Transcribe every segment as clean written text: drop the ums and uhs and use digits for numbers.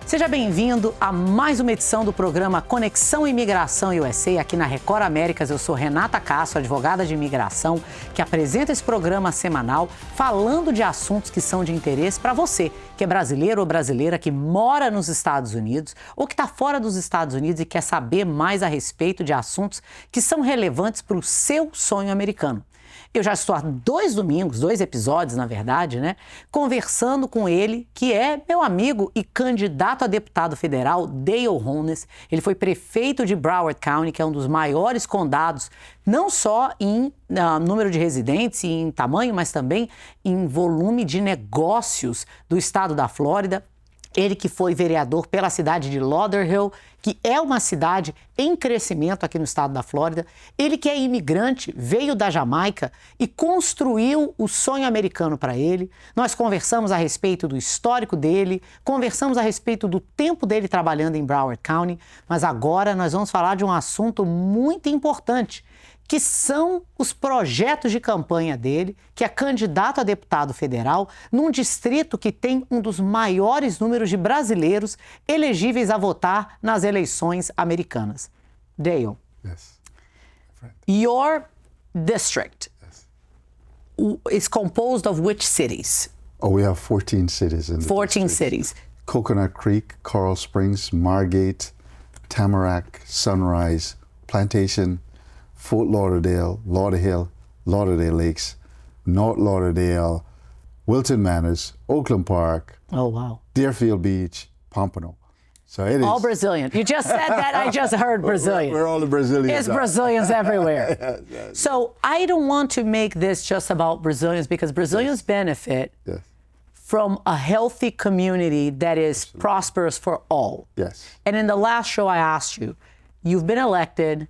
Seja bem-vindo a mais uma edição do programa Conexão Imigração USA, aqui na Record Américas. Eu sou Renata Castro, advogada de imigração, que apresenta esse programa semanal falando de assuntos que são de interesse para você, que é brasileiro ou brasileira, que mora nos Estados Unidos ou que está fora dos Estados Unidos e quer saber mais a respeito de assuntos que são relevantes para o seu sonho americano. Eu já estou há 2 domingos, 2 episódios, na verdade, né? Conversando com ele, que é meu amigo e candidato a deputado federal, Dale Holness. Ele foi prefeito de Broward County, que é um dos maiores condados, não só em número de residentes e em tamanho, mas também em volume de negócios do estado da Flórida. Ele que foi vereador pela cidade de Lauderhill, que é uma cidade em crescimento aqui no estado da Flórida. Ele que é imigrante, veio da Jamaica e construiu o sonho americano para ele. Nós conversamos a respeito do histórico dele, conversamos a respeito do tempo dele trabalhando em Broward County, mas agora nós vamos falar de um assunto muito importante, que são os projetos de campanha dele, que é candidato a deputado federal, num distrito que tem um dos maiores números de brasileiros elegíveis a votar nas eleições americanas. Dale, yes. Your district is composed of which cities? Oh, we have 14 cities in the 14 district. cities. Coconut Creek, Coral Springs, Margate, Tamarack, Sunrise, Plantation, Fort Lauderdale, Lauderhill, Lauderdale Lakes, North Lauderdale, Wilton Manors, Oakland Park, Oh, wow. Deerfield Beach, Pompano. So it is All Brazilian. You just said that, I just heard Brazilian. We're all the Brazilians. It's Brazilians everywhere. So I don't want to make this just about Brazilians, because Brazilians benefit Yes. from a healthy community that is prosperous for all. Yes. And in the last show I asked you, you've been elected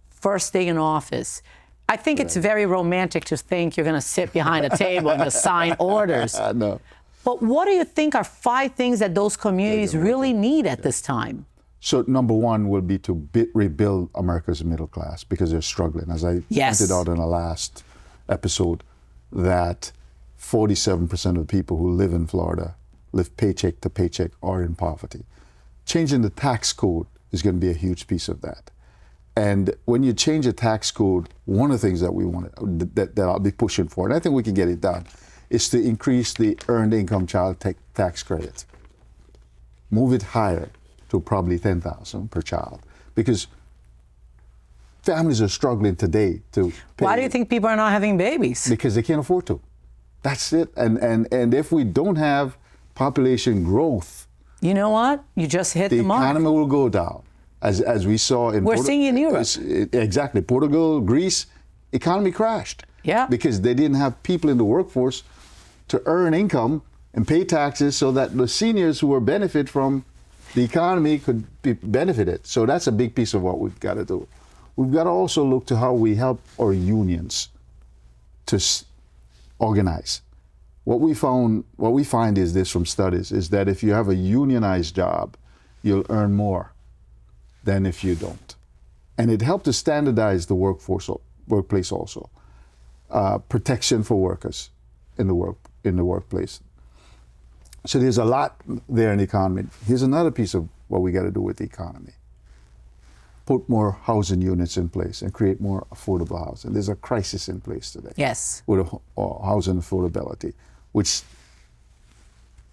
first day in office. I think it's very romantic to think you're going to sit behind a table and just sign orders. No. But what do you think are 5 things that those communities really need at this time? So number one will be to rebuild America's middle class, because they're struggling. As I Yes. pointed out in the last episode, that 47% of the people who live in Florida live paycheck to paycheck or in poverty. Changing the tax code is going to be a huge piece of that. And when you change a tax code, one of the things that we want that I'll be pushing for, and I think we can get it done, is to increase the earned income child tax credit. Move it higher to probably $10,000 per child, because families are struggling today to pay. Why do you think people are not having babies? Because they can't afford to. That's it. And if we don't have population growth, You know what? You just hit the the mark. economy will go down. As we saw in We're seeing in Europe. Exactly. Portugal, Greece, economy crashed. Yeah. Because they didn't have people in the workforce to earn income and pay taxes so that the seniors who were benefit from the economy could be benefited. So that's a big piece of what we've got to do. We've got to also look to how we help our unions to organize. What we find is this from studies, is that if you have a unionized job, you'll earn more than if you don't. And it helped to standardize the workplace also. Protection for workers in the workplace. So there's a lot there in the economy. Here's another piece of what we got to do with the economy. Put more housing units in place and create more affordable housing. There's a crisis in place today. Yes. With housing affordability, which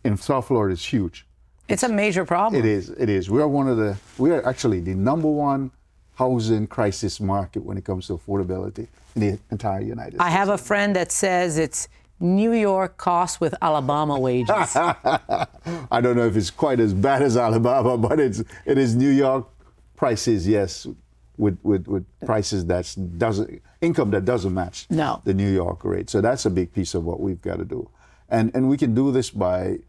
in South Florida is huge. It's a major problem. It is. We are actually the number one housing crisis market when it comes to affordability in the entire United States. I have a friend that says it's New York costs with Alabama wages. I don't know if it's quite as bad as Alabama, but it is New York prices, yes, with prices income that doesn't match No. the New York rate. So that's a big piece of what we've got to do. And we can do this by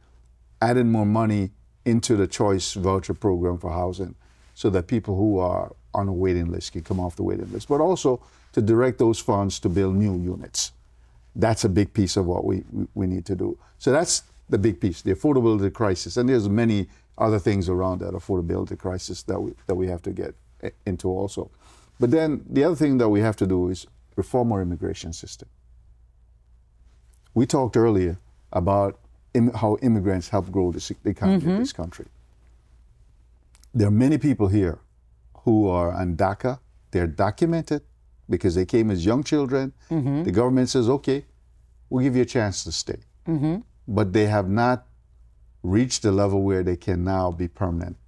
adding more money into the choice voucher program for housing, so that people who are on a waiting list can come off the waiting list, but also to direct those funds to build new units. That's a big piece of what we need to do. So that's the big piece, the affordability crisis. And there's many other things around that affordability crisis that we have to get into also. But then the other thing that we have to do is reform our immigration system. We talked earlier about how immigrants help grow the economy of this country. There are many people here who are on DACA. They're documented because they came as young children. The government says, okay, we'll give you a chance to stay. But they have not reached the level where they can now be permanent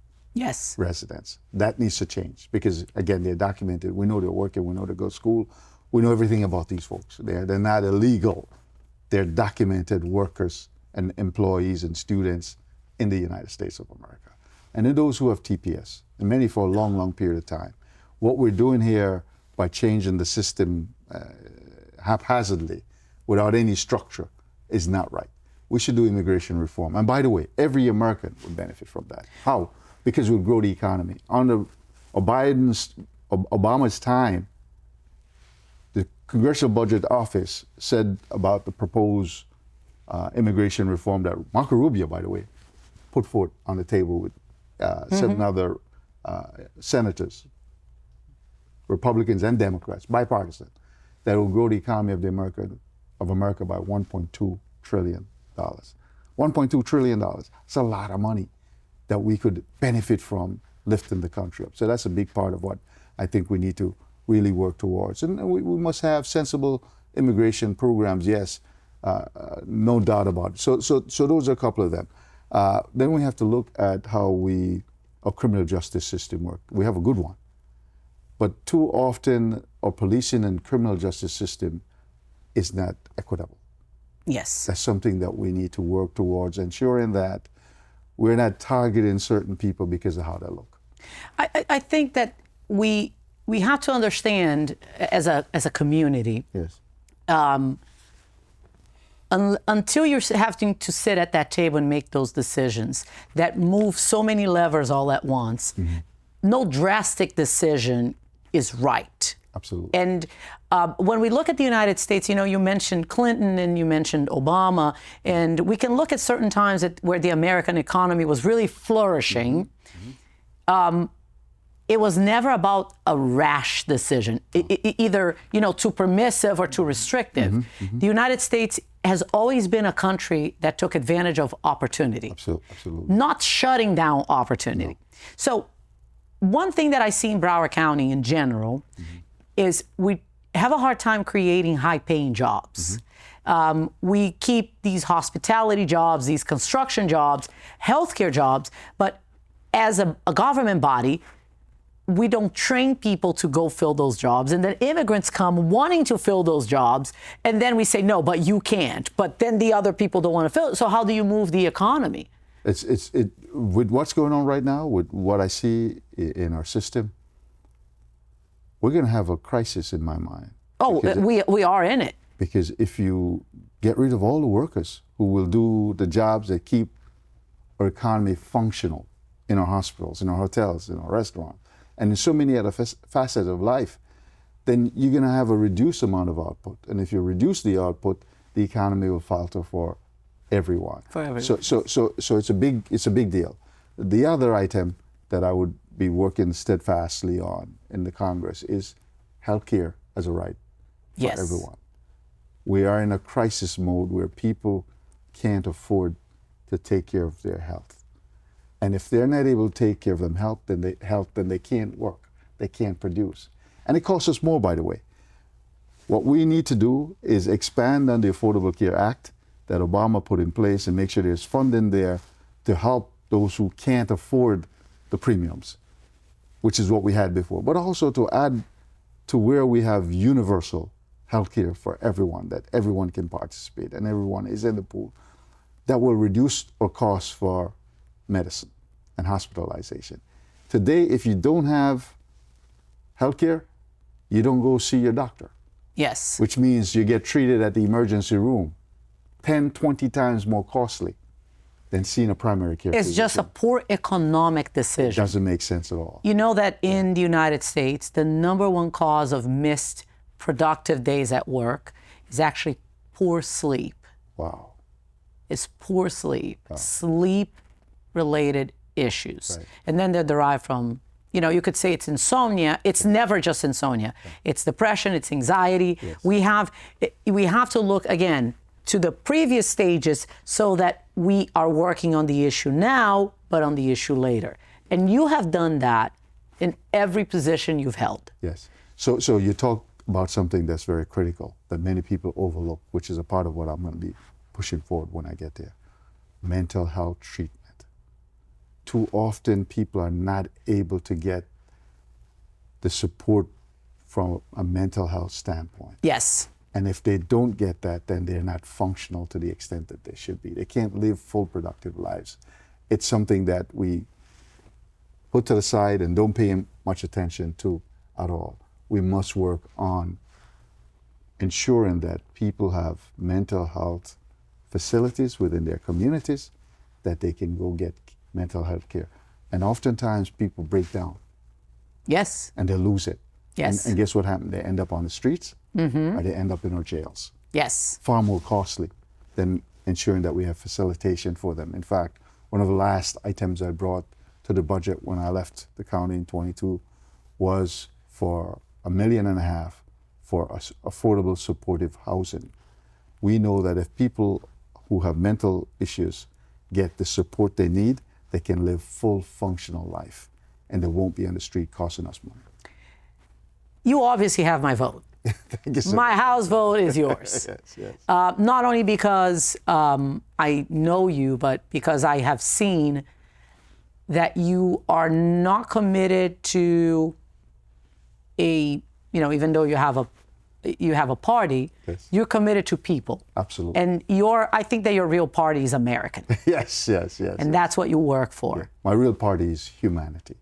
residents. That needs to change because, again, they're documented. We know they're working. We know they go to school. We know everything about these folks. They're not illegal. They're documented workers and employees and students in the United States of America. And then those who have TPS, and many for a long, long period of time. What we're doing here by changing the system haphazardly, without any structure, is not right. We should do immigration reform. And by the way, every American would benefit from that. How? Because we'll grow the economy. Under Obama's time, the Congressional Budget Office said about the proposed immigration reform that Marco Rubio, by the way, put forth on the table with 7 other senators, Republicans and Democrats, bipartisan, that will grow the economy of America by $1.2 trillion. $1.2 trillion. That's a lot of money that we could benefit from lifting the country up. So that's a big part of what I think we need to really work towards. And we must have sensible immigration programs, yes, no doubt about it. So those are a couple of them. Then we have to look at how our criminal justice system works. We have a good one. But too often our policing and criminal justice system is not equitable. Yes. That's something that we need to work towards, ensuring that we're not targeting certain people because of how they look. I think that we have to understand as a community. Yes. Until you're having to sit at that table and make those decisions that move so many levers all at once, no drastic decision is right. Absolutely. And when we look at the United States, you mentioned Clinton and you mentioned Obama, and we can look at certain times where the American economy was really flourishing. It was never about a rash decision, either too permissive or too restrictive. The United States has always been a country that took advantage of opportunity, absolutely. Not shutting down opportunity. No. So one thing that I see in Broward County in general is we have a hard time creating high-paying jobs. We keep these hospitality jobs, these construction jobs, healthcare jobs, but as a government body, we don't train people to go fill those jobs. And then immigrants come wanting to fill those jobs, and then we say, no, but you can't. But then the other people don't want to fill it. So how do you move the economy? With what's going on right now, with what I see in our system, we're going to have a crisis in my mind. Oh, we are in it. Because if you get rid of all the workers who will do the jobs that keep our economy functional in our hospitals, in our hotels, in our restaurants, and in so many other facets of life, then you're going to have a reduced amount of output. And if you reduce the output, the economy will falter for everyone. For everyone. So it's a big deal. The other item that I would be working steadfastly on in the Congress is healthcare as a right for everyone. We are in a crisis mode where people can't afford to take care of their health. And if they're not able to take care of them health, then they can't work. They can't produce. And it costs us more, by the way. What we need to do is expand on the Affordable Care Act that Obama put in place and make sure there's funding there to help those who can't afford the premiums, which is what we had before. But also to add to where we have universal health care for everyone, that everyone can participate and everyone is in the pool. That will reduce our costs for medicine and hospitalization. Today, if you don't have healthcare, you don't go see your doctor. Yes. Which means you get treated at the emergency room 10, 20 times more costly than seeing a primary care physician. It's just a poor economic decision. It doesn't make sense at all. You know that in the United States, the number one cause of missed productive days at work is actually poor sleep. Wow. It's poor sleep. Wow. Sleep-related issues. Right. And then they're derived from, you could say it's insomnia. It's never just insomnia. Yeah. It's depression, it's anxiety. Yes. We have to look, again, to the previous stages so that we are working on the issue now, but on the issue later. And you have done that in every position you've held. Yes. So you talk about something that's very critical that many people overlook, which is a part of what I'm going to be pushing forward when I get there. Mental health treatment. Too often people are not able to get the support from a mental health standpoint. Yes. And if they don't get that, then they're not functional to the extent that they should be. They can't live full productive lives. It's something that we put to the side and don't pay much attention to at all. We must work on ensuring that people have mental health facilities within their communities that they can go get mental health care. And oftentimes people break down. Yes. And they lose it. Yes. And guess what happened? They end up on the streets or they end up in our jails. Yes. Far more costly than ensuring that we have facilitation for them. In fact, one of the last items I brought to the budget when I left the county in 22 was for $1.5 million for affordable supportive housing. We know that if people who have mental issues get the support they need, they can live full functional life and they won't be on the street costing us money. You obviously have my vote. Thank you so My much. House vote is yours. Yes. Not only because I know you, but because I have seen that you are not committed to even though you have a party, Yes. you're committed to people. Absolutely. And I think that your real party is American. Yes. And that's what you work for. My real party is humanity.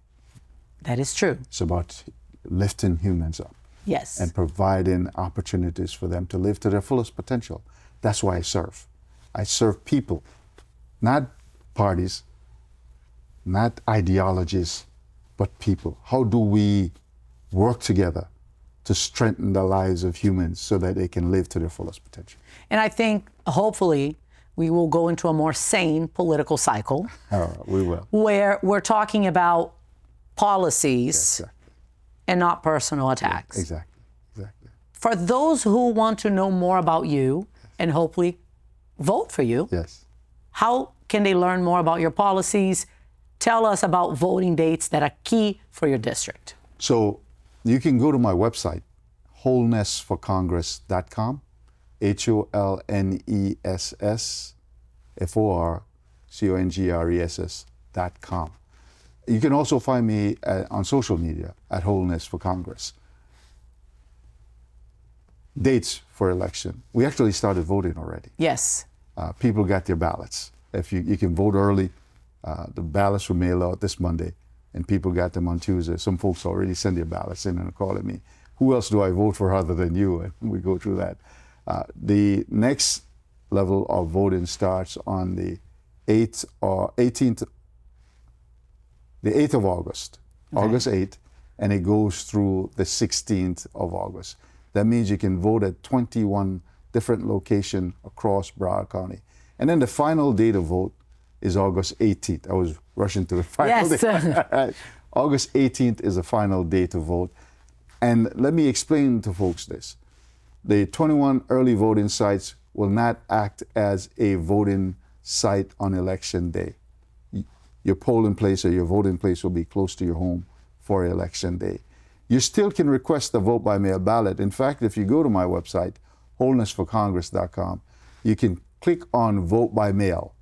That is true. It's about lifting humans up Yes. and providing opportunities for them to live to their fullest potential. That's why I serve. I serve people, not parties, not ideologies, but people. How do we work together to strengthen the lives of humans so that they can live to their fullest potential? And I think, hopefully, we will go into a more sane political cycle We will. where we're talking about policies Exactly. and not personal attacks. Exactly. For those who want to know more about you and hopefully vote for you, Yes. how can they learn more about your policies? Tell us about voting dates that are key for your district. So you can go to my website, wholnessforcongress.com, HOLNESSFORCONGRESS.com. You can also find me on social media at Wholeness for Congress. Dates for election. We actually started voting already. Yes. People got their ballots. If you can vote early, the ballots were mailed out this Monday, and people got them on Tuesday. Some folks already send their ballots in and call me. Who else do I vote for other than you? And we go through that. The next level of voting starts on the 8th of August, Okay. August 8th, and it goes through the 16th of August. That means you can vote at 21 different locations across Broward County. And then the final date of vote is August 18th. I was rushing to the final Yes. date. August 18th is the final day to vote. And let me explain to folks this. The 21 early voting sites will not act as a voting site on election day. Your polling place or your voting place will be close to your home for election day. You still can request a vote by mail ballot. In fact, if you go to my website, wholnessforcongress.com, you can click on vote by mail.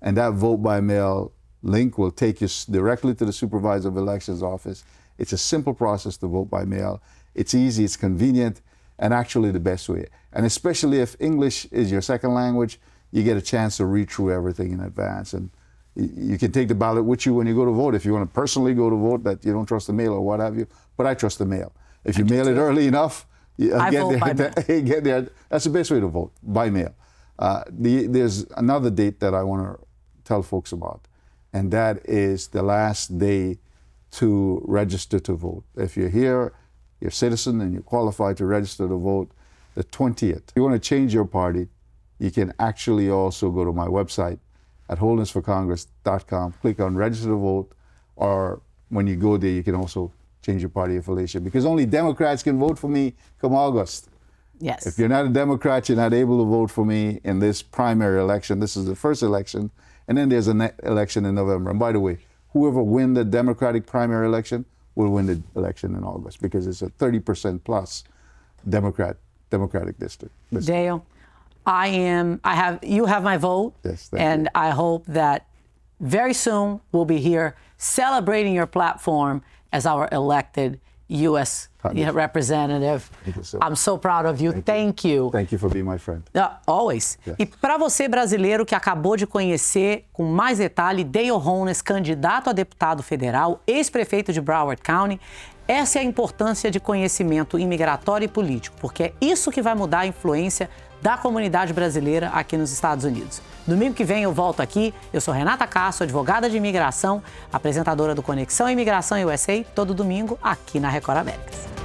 And that vote by mail link will take you directly to the supervisor of elections office. It's a simple process to vote by mail. It's easy, it's convenient, and actually the best way. And especially if English is your second language, you get a chance to read through everything in advance. And you can take the ballot with you when you go to vote. If you want to personally go to vote, that you don't trust the mail or what have you, but I trust the mail. If you mail it early enough, I vote by mail. get there. That's the best way to vote, by mail. There's another date that I want to tell folks about, and that is the last day to register to vote. If you're here, you're a citizen, and you're qualified to register to vote, the 20th. If you want to change your party, you can actually also go to my website at wholnessforcongress.com, click on register to vote, or when you go there, you can also change your party affiliation, because only Democrats can vote for me come August. Yes. If you're not a Democrat, you're not able to vote for me in this primary election. This is the first election, and then there's an election in November. And by the way, whoever win the Democratic primary election will win the election in August because it's a 30% plus Democratic district. Dale, you have my vote. Yes, thank and you. I hope that very soon we'll be here celebrating your platform as our elected U.S. representative. Thank you so I'm so proud of you. Thank you. Thank you for being my friend. Always. Yes. E para você, brasileiro, que acabou de conhecer com mais detalhe Dale Holness, candidato a deputado federal, ex-prefeito de Broward County, essa é a importância de conhecimento imigratório e político, porque é isso que vai mudar a influência da comunidade brasileira aqui nos Estados Unidos. Domingo que vem eu volto aqui. Eu sou Renata Castro, advogada de imigração, apresentadora do Conexão Imigração USA, todo domingo aqui na Record Américas.